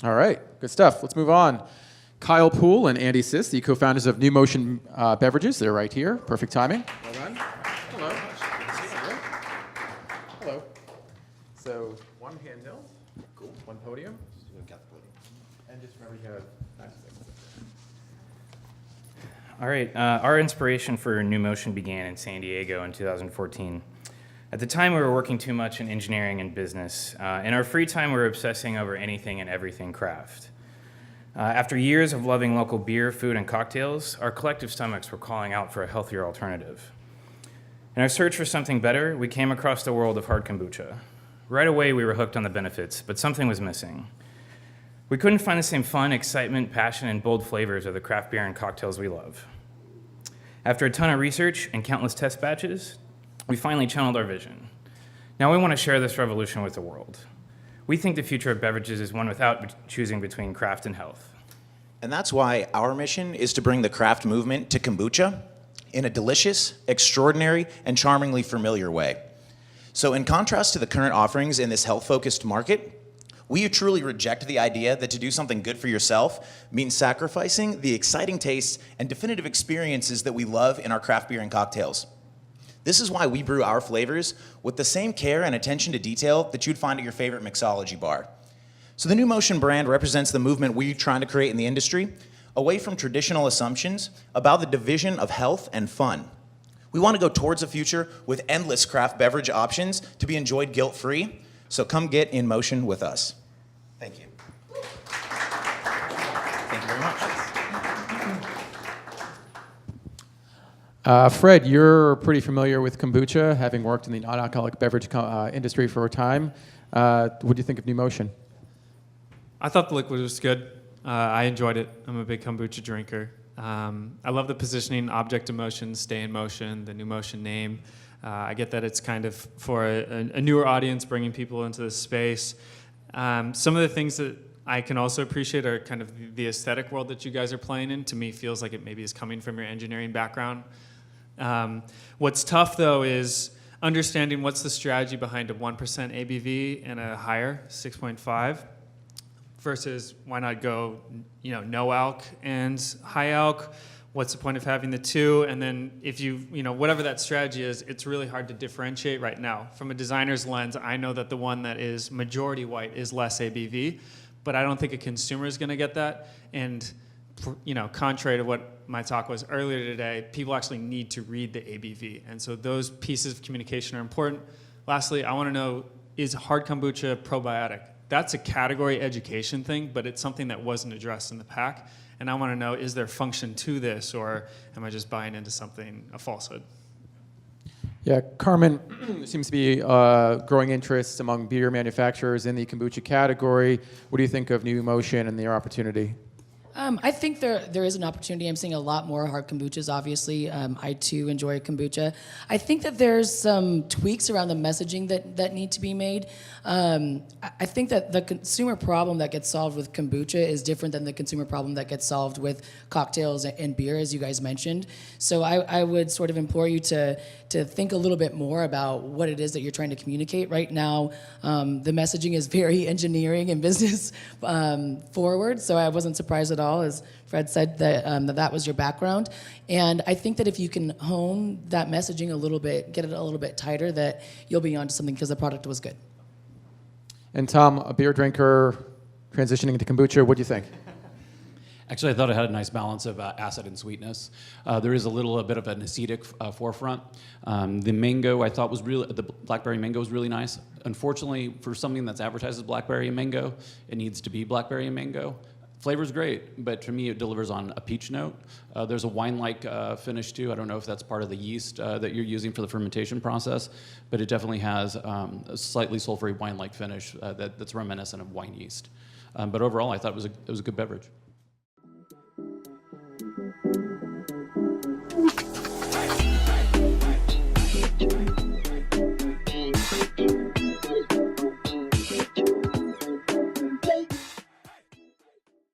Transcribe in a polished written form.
All right, good stuff. Let's move on. Kyle Poole and Andy Sist, the co-founders of New Motion Beverages. They're right here. Perfect timing. Well done. Hello. Hello. So one handheld, cool. One podium, and just remember you have 90 seconds. All right, our inspiration for New Motion began in San Diego in 2014. At the time, we were working too much in engineering and business. In our free time, we were obsessing over anything and everything craft. After years of loving local beer, food, and cocktails, our collective stomachs were calling out for a healthier alternative. In our search for something better, we came across the world of hard kombucha. Right away, we were hooked on the benefits, but something was missing. We couldn't find the same fun, excitement, passion, and bold flavors of the craft beer and cocktails we love. After a ton of research and countless test batches, we finally channeled our vision. Now we want to share this revolution with the world. We think the future of beverages is one without choosing between craft and health. And that's why our mission is to bring the craft movement to kombucha in a delicious, extraordinary, and charmingly familiar way. So in contrast to the current offerings in this health-focused market, we truly reject the idea that to do something good for yourself means sacrificing the exciting tastes and definitive experiences that we love in our craft beer and cocktails. This is why we brew our flavors with the same care and attention to detail that you'd find at your favorite mixology bar. So the New Motion brand represents the movement we're trying to create in the industry, away from traditional assumptions about the division of health and fun. We want to go towards a future with endless craft beverage options to be enjoyed guilt-free, so come get in motion with us. Thank you. Thank you very much. Fred, you're pretty familiar with kombucha, having worked in the non-alcoholic beverage industry for a time. What do you think of New Motion? I thought the liquid was good. I enjoyed it. I'm a big kombucha drinker. I love the positioning, object emotion, stay in motion, the New Motion name. I get that it's kind of for a newer audience, bringing people into this space. Some of the things that I can also appreciate are kind of the aesthetic world that you guys are playing in. To me, feels like it maybe is coming from your engineering background. What's tough, though, is understanding what's the strategy behind a 1% ABV and a higher, 6.5, versus why not go, no alc and high alc? What's the point of having the two? And then if whatever that strategy is, it's really hard to differentiate right now. From a designer's lens, I know that the one that is majority white is less ABV, but I don't think a consumer is going to get that. And contrary to what my talk was earlier today, people actually need to read the ABV. And so those pieces of communication are important. Lastly, I want to know, is hard kombucha probiotic? That's a category education thing, but it's something that wasn't addressed in the pack. And I want to know, is there function to this, or am I just buying into something, a falsehood? Yeah, Carmen, there seems to be growing interest among beer manufacturers in the kombucha category. What do you think of New Motion and their opportunity? I think there is an opportunity. I'm seeing a lot more hard kombuchas, obviously. I, too, enjoy kombucha. I think that there's some tweaks around the messaging that need to be made. I think that the consumer problem that gets solved with kombucha is different than the consumer problem that gets solved with cocktails and beer, as you guys mentioned. So I would sort of implore you to think a little bit more about what it is that you're trying to communicate. Right now, the messaging is very engineering and business forward, so I wasn't surprised at all, as Fred said, that was your background. And I think that if you can hone that messaging a little bit, get it a little bit tighter, that you'll be onto something because the product was good. And Tom, a beer drinker transitioning into kombucha, what do you think? Actually, I thought it had a nice balance of acid and sweetness. There is a little bit of an acidic forefront. The mango, I thought the blackberry mango was really nice. Unfortunately, for something that's advertised as blackberry and mango, it needs to be blackberry and mango. Flavor's great, but to me it delivers on a peach note. There's a wine-like finish too. I don't know if that's part of the yeast that you're using for the fermentation process, but it definitely has a slightly sulfury wine-like finish that's reminiscent of wine yeast. But overall, I thought it was a good beverage.